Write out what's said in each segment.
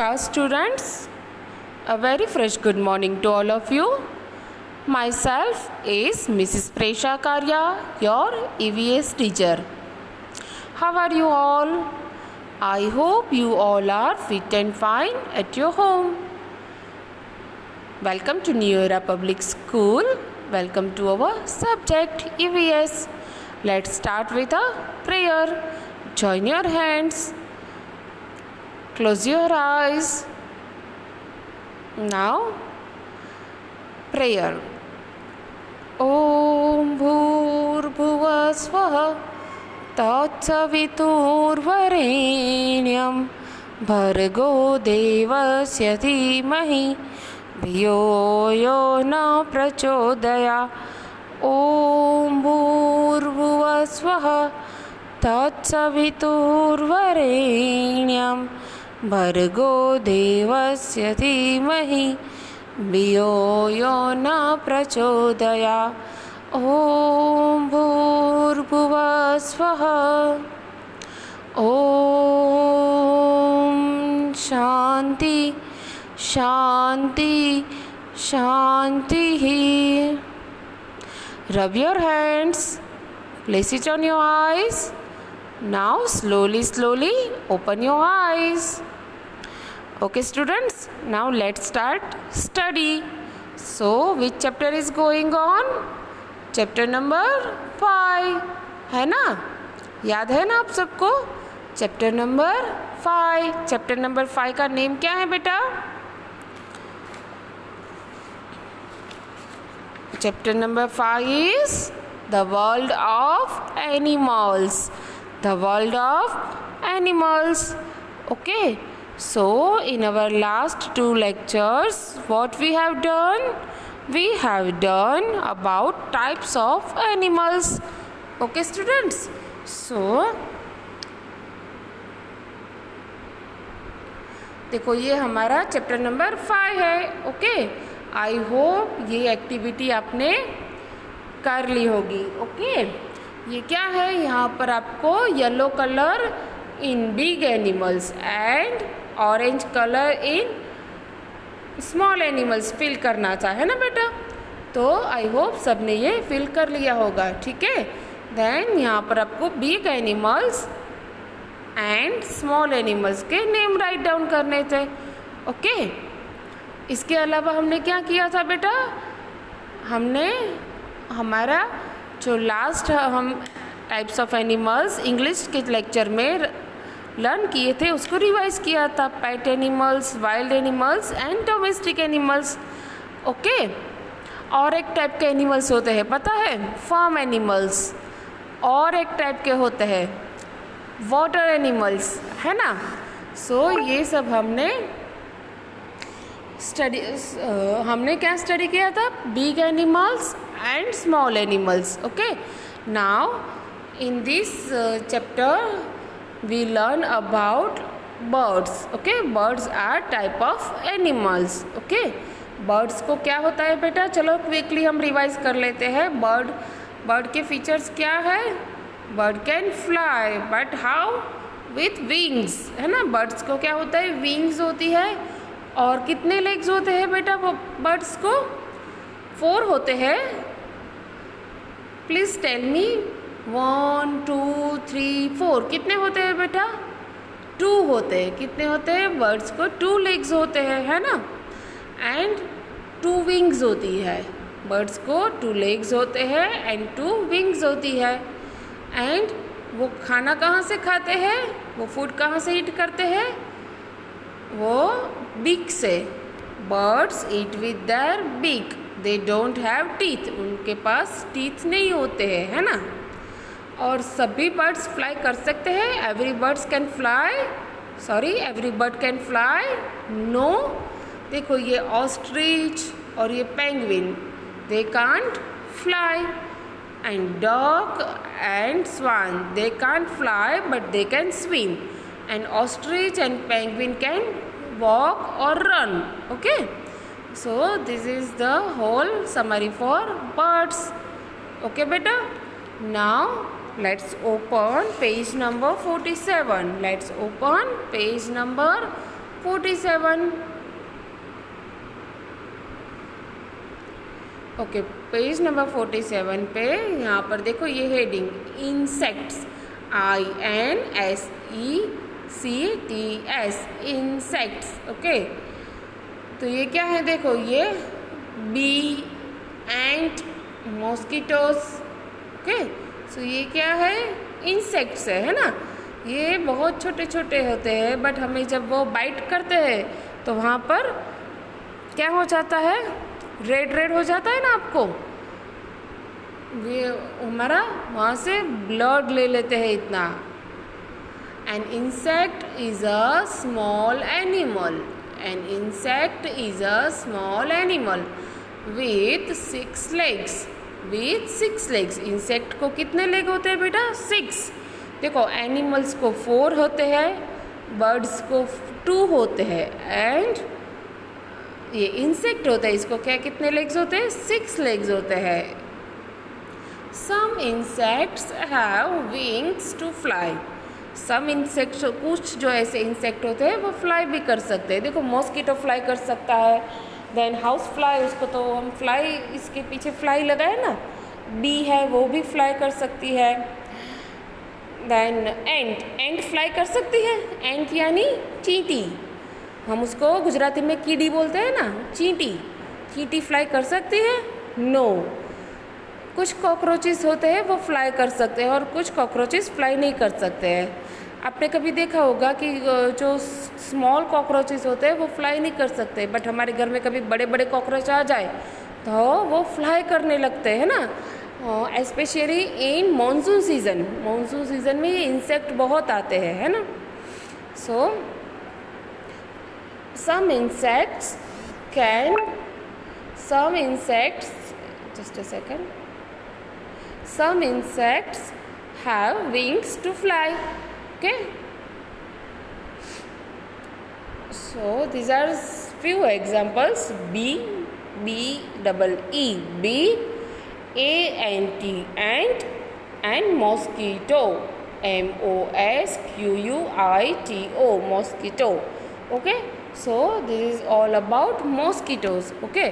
Namaskar students, a very fresh good morning to all of you. Myself is Mrs. Presha Karya, your EVS teacher. How are you all? I hope you all are fit and fine at your home. Welcome to New Era Public School. Welcome to our subject EVS. Let's start with a prayer. Join your hands. Close your eyes. Now, prayer. Om Bhurbhuva Swaha Tatsaviturvarenyam Bhargo Devasya Dhimahi Dhiyo Yo Na Prachodaya. Om Bhurbhuva Swaha Tatsaviturvarenyam Bhargo Devasya Dhimahi Dhiyo Yo Na Prachodaya. Om Bhurbhuva Swaha. Om Shanti Shanti Shanti. Rub your hands. Place it on your eyes. Now slowly open your eyes. Okay students, now let's start study. So which chapter is going on? Chapter number 5 है ना? याद है ना आप सबको? Chapter number 5. Chapter number 5 का name क्या है बेटा? Chapter number 5 is the world of animals. The world of animals. Okay. So in our last 2 lectures, what we have done? We have done about types of animals. Okay students. So देखो ये हमारा chapter number 5 है. Okay, I hope ये activity आपने कर ली होगी. Okay, ये क्या है? यहाँ पर आपको yellow colour in big animals and orange colour in small animals fill करना चाहे ना बेटा. तो आई होप सब ने ये फिल कर लिया होगा. ठीक है. देन यहाँ पर आपको big animals and small animals के नेम राइट डाउन करने थे. ओके, इसके अलावा हमने क्या किया था बेटा? हमने हमारा जो लास्ट हम टाइप्स ऑफ एनिमल्स इंग्लिश के लेक्चर में लर्न किए थे उसको रिवाइज किया था. Pet animals, wild animals and domestic animals. Okay, और एक टाइप के एनिमल्स होते हैं पता है? Farm animals. और एक टाइप के होते हैं वाटर एनिमल्स, है ना. सो ये सब हमने हमने क्या स्टडी किया था? Big animals and small animals. Okay, now in this chapter we learn about birds. Okay, birds are type of animals. Okay, birds को क्या होता है बेटा? चलो क्विकली हम रिवाइज कर लेते हैं. बर्ड के फीचर्स क्या है? Bird can fly but how? With wings, है ना. बर्ड्स को क्या होता है? विंग्स होती है. और कितने लेग्स होते हैं बेटा वो बर्ड्स को? 4 होते हैं. Please tell me. 1 2 3 4 कितने होते हैं बेटा? 2 होते हैं. कितने होते हैं? बर्ड्स को 2 लेग्स होते हैं, है ना. एंड 2 विंग्स होती है. बर्ड्स को 2 लेग्स होते हैं एंड 2 विंग्स होती है. एंड वो खाना कहाँ से खाते हैं? वो फूड कहाँ से ईट करते हैं? वो बीक से. Birds eat with their beak. They don't have teeth. उनके पास टीथ नहीं होते हैं, है ना. और सभी बर्ड्स फ्लाई कर सकते हैं. Every birds can fly. Sorry, every bird can fly? No. देखो ये ऑस्ट्रिच और ये penguin, they can't fly. And dog and swan, they can't fly but they can swim. And ostrich and penguin can walk और run. Okay, so this is the whole summary for birds. Okay बेटा, now let's open page number 47. Let's open page number 47. Okay, page number 47 पे यहाँ पर देखो ये heading insects, INSECTS, insects. Okay, तो ये क्या है देखो, ये बी, एंट, मॉस्किटोस. ओके, सो ये क्या है, इंसेक्ट्स है ना. ये बहुत छोटे छोटे होते हैं, बट हमें जब वो बाइट करते हैं तो वहाँ पर क्या हो जाता है, रेड रेड हो जाता है ना आपको. ये हमारा वहाँ से ब्लड ले लेते हैं इतना. An insect is a small animal. An insect is a small animal with 6 legs. With 6 legs. Insect को कितने लेग होते हैं बेटा, 6. देखो, एनिमल्स को 4 होते हैं, बर्ड्स को 2 होते हैं, एंड ये इंसेक्ट होता है, इसको क्या कितने लेग्स होते हैं, 6 legs होते हैं. Some insects have wings to fly. Some insects, कुछ जो ऐसे इंसेक्ट होते हैं वो फ्लाई भी कर सकते हैं. देखो, मॉस्किटो फ्लाई कर सकता है. देन हाउस फ्लाई, उसको तो हम फ्लाई, इसके पीछे फ्लाई लगाए ना. बी है, वो भी फ्लाई कर सकती है. देन एंट फ्लाई कर सकती है. एंट यानी चींटी, हम उसको गुजराती में कीड़ी बोलते हैं ना, चींटी फ्लाई कर सकती है, नो. कुछ कॉकरोचेस होते हैं वो फ्लाई कर सकते हैं, और कुछ कॉकरोचेस फ्लाई नहीं कर सकते हैं. आपने कभी देखा होगा कि जो स्मॉल कॉकरोचेस होते हैं वो फ्लाई नहीं कर सकते, बट हमारे घर में कभी बड़े बड़े कॉकरोच आ जाए तो वो फ्लाई करने लगते हैं ना. स्पेशली इन मानसून सीज़न में ये इंसेक्ट बहुत आते हैं, है ना. सो some insects just a second, some insects have wings to fly. Okay, so these are few examples. B double E, B A N T, ant, and mosquito, MOSQUITO, mosquito. Okay, so this is all about mosquitoes. Okay,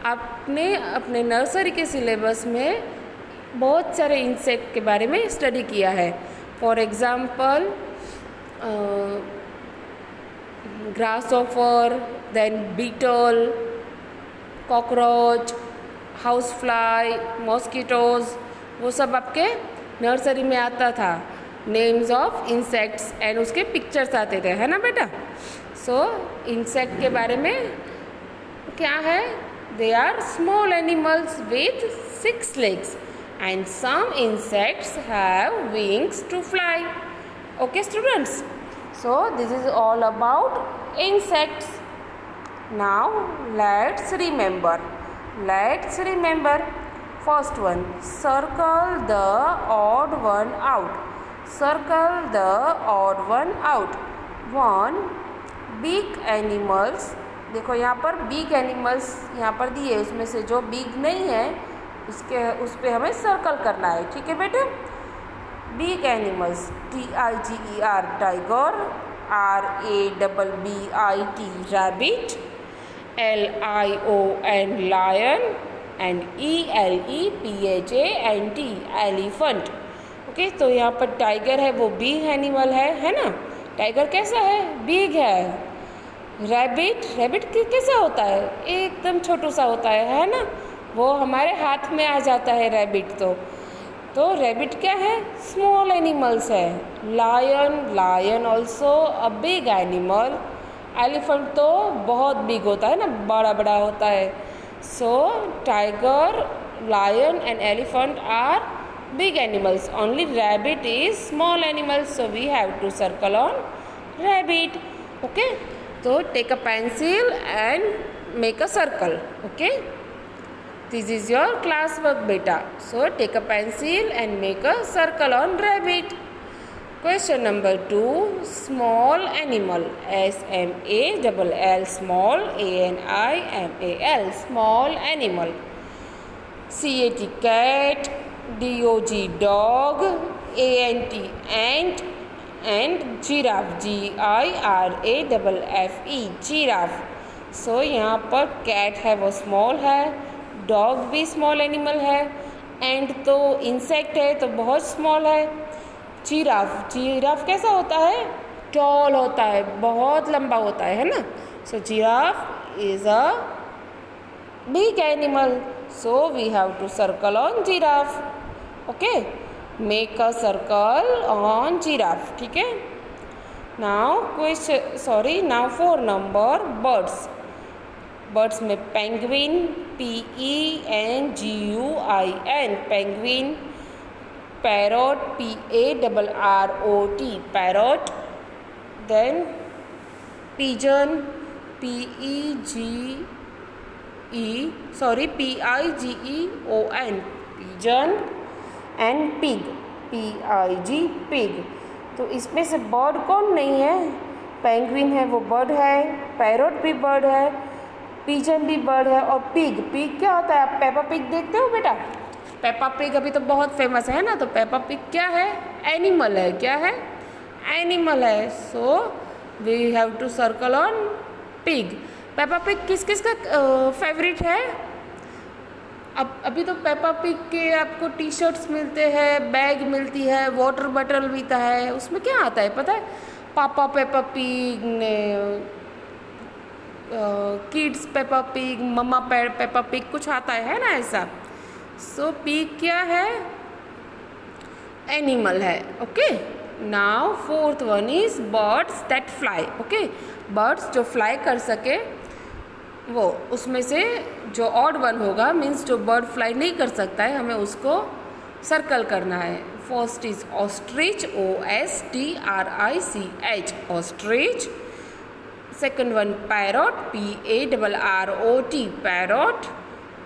आपने अपने nursery के syllabus में बहुत सारे insect के बारे में study किया है. For example grasshopper, then beetle, cockroach, house fly, mosquitoes, वो सब आपके नर्सरी में आता था. नेम्स ऑफ इंसेक्ट्स एंड उसके पिक्चर्स आते थे, है ना बेटा. सो इंसेक्ट के बारे में क्या है, they are small animals with 6 legs, and some insects have wings to fly. Okay students, so this is all about insects. Now let's remember. First one, circle the odd one out. Circle the odd one out. 1 big animals. देखो यहाँ पर big animals यहाँ पर दिए, उसमें से जो big नहीं है उस पर हमें सर्कल करना है. ठीक है बेटे. Big animals, TIGER tiger, RABBIT rabbit, LION lion, and ELEPHANT elephant. Okay, तो यहाँ पर टाइगर है, वो बिग एनिमल है ना. टाइगर कैसा है, बिग है. रैबिट कैसा होता है, एकदम छोटू सा होता है ना. वो हमारे हाथ में आ जाता है रैबिट. तो रैबिट क्या है, स्मॉल एनिमल्स है. Lion also a big animal. Elephant तो बहुत बिग होता है ना, बड़ा होता है. So tiger, lion and elephant are big animals. Only rabbit is small animal, so we have to circle on rabbit. Okay, so take a pencil and make a circle. Okay, this is your class work beta. So take a pencil and make a circle on rabbit. Question number 2, small animal. SMALL, small, ANIMAL, small animal. CAT cat, DOG dog, ANT ant, and giraffe, GIRAFFE, giraffe. So यहाँ पर cat है वो small है, dog भी small animal है, and तो insect है तो बहुत स्मॉल है। जिराफ, जिराफ कैसा होता है? टॉल होता है, बहुत लंबा होता है ना। So giraffe is a big animal, so we have to circle on giraffe. Okay, make a circle on giraffe, ठीक है। Now now 4 number birds. Birds में penguin, PENGUIN, penguin, parrot, PARROT, parrot, then pigeon, PIGEON, pigeon, and pig, PIG, pig. तो इसमें से bird कौन नहीं है? Penguin है वो बर्ड है, पैरोट भी बर्ड है, पिजन भी बर्ड है, और पिग, पिग क्या होता है? आप पेपा पिग देखते हो बेटा? पेपा पिग अभी तो बहुत फेमस है ना। तो पेपा पिग क्या है? एनिमल है। क्या है? एनिमल है। So we have to circle on pig. Peppa pig किस किस का फेवरेट है? अब अभी तो पेपा पिग के आपको टी शर्ट्स मिलते हैं, बैग मिलती है, वाटर बॉटल मिलता है। उसमें क्या आता है पता है? पापा पेपा पिग ने किड्स पेपा पिग, मम्मा पेपा पिग, कुछ आता है ना ऐसा। सो पिग क्या है? एनिमल है। Okay, now 4th one is birds that fly. Okay, birds जो फ्लाई कर सके वो, उसमें से जो ऑड वन होगा, मीन्स जो बर्ड फ्लाई नहीं कर सकता है, हमें उसको सर्कल करना है। First is ostrich, OSTRICH, ostrich. Second one parrot, PARROT, parrot.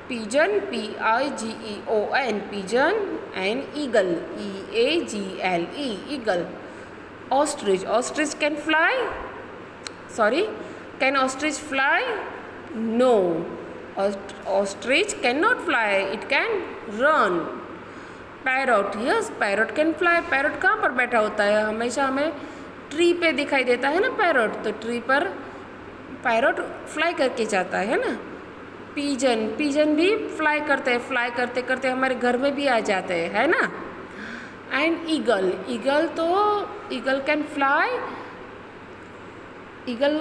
Pigeon, PIGEON, pigeon, and eagle, EAGLE, eagle. Ostrich, ostrich can fly, sorry, can ostrich fly? No, ostrich cannot fly, it can run. Parrot, yes, parrot can fly. Parrot कहाँ पर बैठा होता है? हमेशा हमें tree पे दिखाई देता है ना पैरोट, तो ट्री पर पैरोट फ्लाई करके जाता है ना। पिजन, पिजन भी फ्लाई करते हैं, फ्लाई करते करते हमारे घर में भी आ जाते हैं, है ना। एंड ईगल, ईगल तो eagle can fly, eagle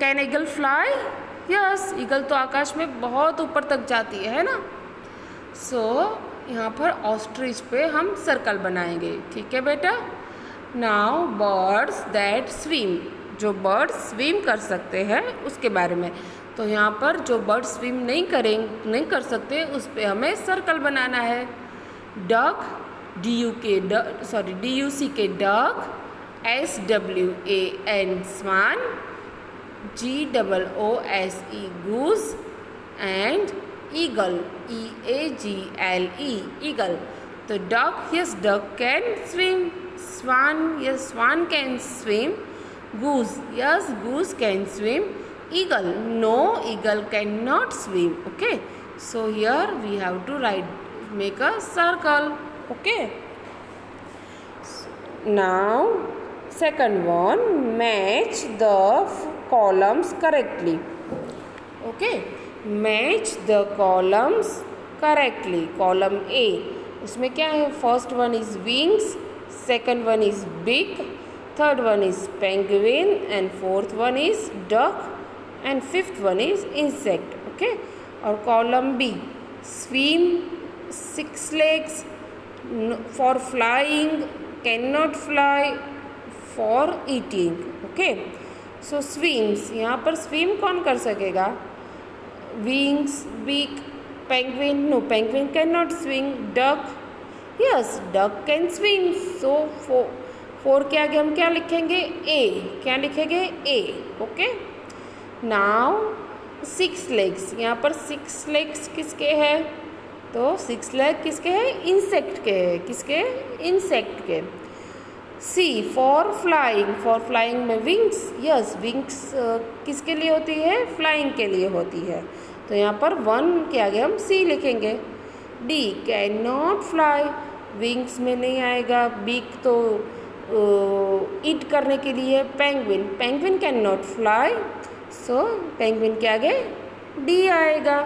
can eagle fly? Yes, eagle तो आकाश में बहुत ऊपर तक जाती है ना। सो यहाँ पर ऑस्ट्रिच पे हम सर्कल बनाएंगे, ठीक है बेटा। नाउ बर्ड्स दैट स्विम, जो बर्ड स्विम कर सकते हैं उसके बारे में। तो यहाँ पर जो बर्ड स्विम नहीं कर सकते उस पर हमें सर्कल बनाना है। Duck, DUC K duck, SWAN swan, GOOSE goose, and eagle, EAGLE, eagle. तो duck, yes, duck can swim. Swan, yes, swan can swim. Goose, yes, goose can swim. Eagle, no, eagle cannot swim. Okay, so here we have to make a circle. Okay, now second one, match the columns correctly. Okay, match the columns correctly. Column A, उसमें क्या है? First one is wings, second one is big, third one is penguin, and fourth one is duck, and fifth one is insect. Okay, और column B, swim, 6 legs, for flying, can not fly, for eating. Okay, so swims, यहाँ पर swim कौन कर सकेगा? Wings, big, penguin, no, penguin can not swim. Duck, yes, duck can swim. So 4 के आगे हम क्या लिखेंगे? ए। क्या लिखेंगे? ए। ओके, नाउ 6 legs, यहाँ पर 6 legs किसके हैं? तो 6 leg किसके हैं? इंसेक्ट के हैं। किसके? इंसेक्ट के। सी, फॉर फ्लाइंग में विंग्स, यस, विंग्स किसके लिए होती है? फ्लाइंग के लिए होती है। तो यहाँ पर 1 के आगे हम सी लिखेंगे। D, can not fly, wings में नहीं आएगा। बिग तो ईट करने के लिए penguin, penguin can not fly, so penguin के आगे डी आएगा।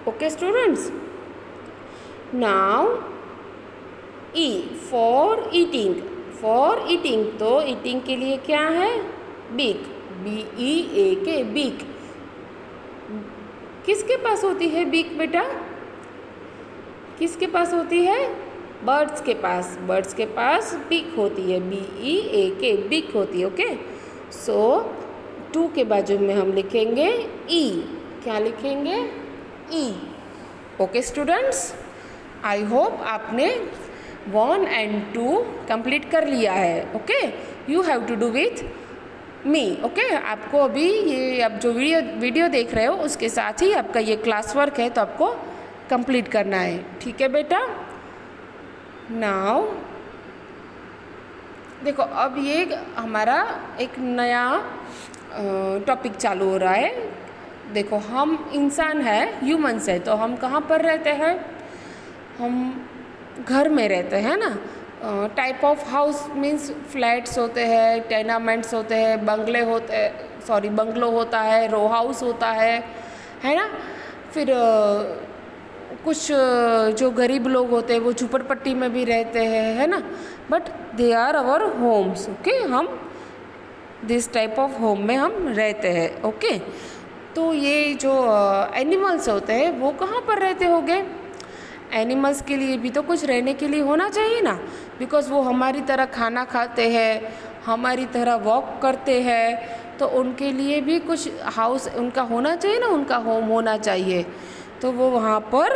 Okay students, now E for eating, for eating, तो ईटिंग के लिए क्या है, बीक, BEAK, बीक। किसके पास होती है बीक बेटा, किसके पास होती है, बर्ड्स के पास, बर्ड्स के पास बीक होती है, BEAK, बीक होती है। ओके, सो 2 के बाजू में हम लिखेंगे ई, क्या लिखेंगे, E. Okay students, I hope आपने 1 and 2 कंप्लीट कर लिया है। Okay, you have to do with me. Okay, आपको अभी ये आप जो वीडियो देख रहे हो उसके साथ ही आपका ये क्लास वर्क है, तो आपको कंप्लीट करना है। ठीक है बेटा, नाउ देखो अब ये हमारा एक नया टॉपिक चालू हो रहा है। देखो हम इंसान है, ह्यूमंस है, तो हम कहाँ पर रहते हैं, हम घर में रहते हैं ना। Type of house means flats होते हैं, टेनामेंट्स होते हैं, बंगले होते हैं, सॉरी बंगलो होता है, रो हाउस होता है ना। फिर कुछ जो गरीब लोग होते हैं वो झुपड़पट्टी में भी रहते हैं, है ना, but they are our homes. Okay, हम दिस टाइप ऑफ होम में हम रहते हैं। ओके, तो ये जो एनिमल्स होते हैं वो कहाँ पर रहते होंगे, एनिमल्स के लिए भी तो कुछ रहने के लिए होना चाहिए ना, बिकॉज़ वो हमारी तरह खाना खाते हैं, हमारी तरह वॉक करते हैं, तो उनके लिए भी कुछ हाउस उनका होना चाहिए ना, उनका होम होना चाहिए। तो वो वहाँ पर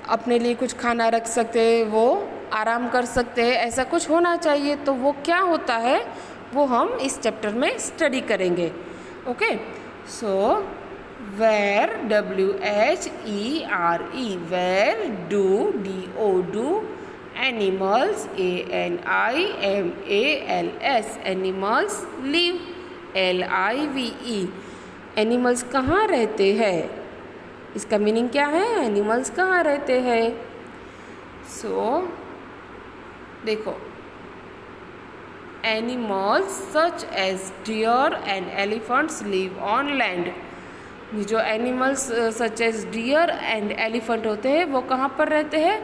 अपने लिए कुछ खाना रख सकते हैं, वो आराम कर सकते हैं, ऐसा कुछ होना चाहिए। तो वो क्या होता है वो हम इस चैप्टर में स्टडी करेंगे। Okay, so where, WHERE, where do, DO, animals, ANIMALS, animals live, LIVE, animals कहाँ रहते हैं, इसका मीनिंग क्या है, एनिमल्स कहाँ रहते हैं। सो देखो, animals such as deer and elephants live on land. जो animals such as deer and elephant होते हैं वो कहाँ पर रहते हैं,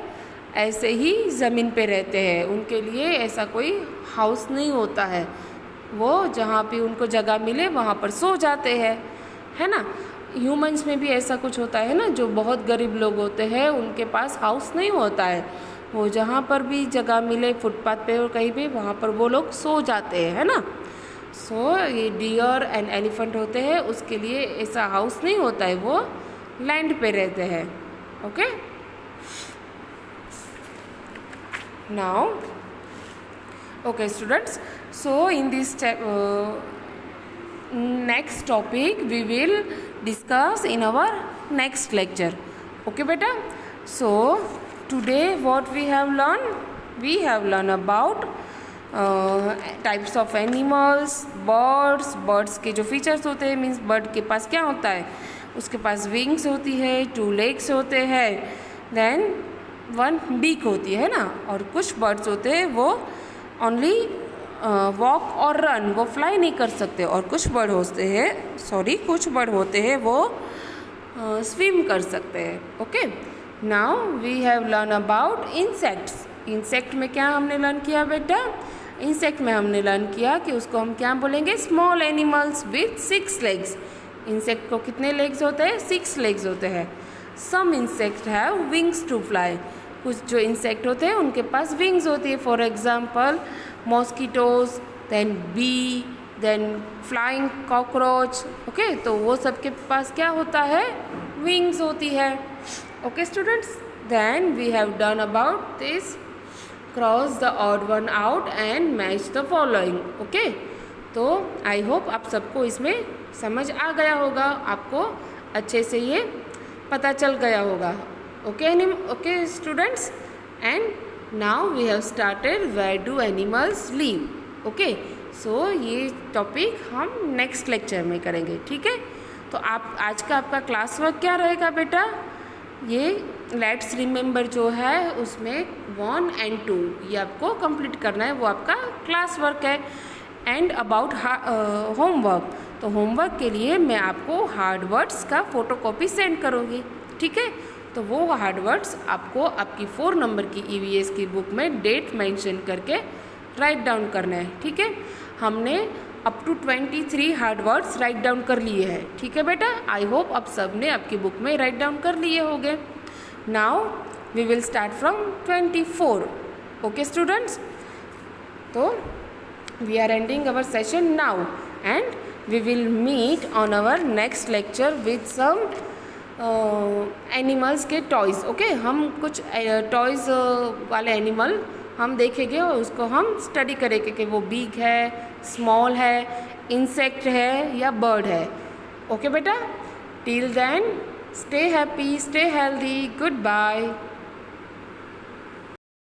ऐसे ही ज़मीन पे रहते हैं, उनके लिए ऐसा कोई हाउस नहीं होता है, वो जहाँ भी उनको जगह मिले वहाँ पर सो जाते हैं, है ना। ह्यूमंस में भी ऐसा कुछ होता है ना, जो बहुत गरीब लोग होते हैं उनके पास हाउस नहीं होता है, वो जहाँ पर भी जगह मिले फुटपाथ पे और कहीं भी वहाँ पर वो लोग सो जाते हैं, है ना। सो ये डियर एंड एलिफेंट होते हैं, उसके लिए ऐसा हाउस नहीं होता है, वो लैंड पे रहते हैं। Okay, now okay students, so in this next topic we will discuss in our next lecture. Okay बेटा, so today what we have learn about types of animals, birds के जो फीचर्स होते हैं, मीन्स बर्ड के पास क्या होता है, उसके पास विंग्स होती है, 2 लेग्स होते हैं, देन 1 बीक होती है ना, और कुछ बर्ड्स होते हैं वो ओनली वॉक और रन, वो फ्लाई नहीं कर सकते, और कुछ बर्ड होते हैं वो स्विम कर सकते हैं। Okay, now we have learn about insects. Insect में क्या हमने लर्न किया बेटा, इंसेक्ट में हमने लर्न किया कि उसको हम क्या बोलेंगे, small animals with 6 legs. Insect को कितने लेग्स होते हैं, 6 लेग्स होते हैं। Some insect have wings to fly, कुछ जो इंसेक्ट होते हैं उनके पास विंग्स होती है, for example mosquitoes, then bee, then flying cockroach. Okay, तो वो सबके पास क्या होता है, विंग्स होती है। Okay students, then we have done about this cross the odd one out and match the following. Okay, तो आई होप आप सबको इसमें समझ आ गया होगा, आपको अच्छे से ये पता चल गया होगा। Okay students, and now we have started where do animals live. Okay, so ये टॉपिक हम नेक्स्ट लेक्चर में करेंगे। ठीक है, तो आप आज का आपका क्लास वर्क क्या रहेगा बेटा, ये लेट्स रिमेंबर जो है उसमें 1 and 2 ये आपको कंप्लीट करना है, वो आपका क्लास वर्क है। एंड अबाउट होमवर्क, तो होमवर्क के लिए मैं आपको हार्ड वर्ड्स का फ़ोटोकॉपी सेंड करूँगी, ठीक है। तो वो हार्ड वर्ड्स आपको आपकी 4 नंबर की EVS की बुक में डेट मेंशन करके राइट डाउन करना है, ठीक है। हमने up to 23 hard words write down कर लिए हैं, ठीक है बेटा। आई होप आप सब ने आपकी बुक में राइट डाउन कर लिए होंगे। Now we will start from 24। Okay students, तो we are ending our session now and we will meet on our next lecture with some animals के टॉयज़। ओके, हम कुछ टॉयज़ वाले एनिमल हम देखेंगे और उसको हम स्टडी करेंगे कि वो बिग है, स्मॉल है, इंसेक्ट है या बर्ड है। ओके बेटा, till then stay happy, stay healthy, good bye.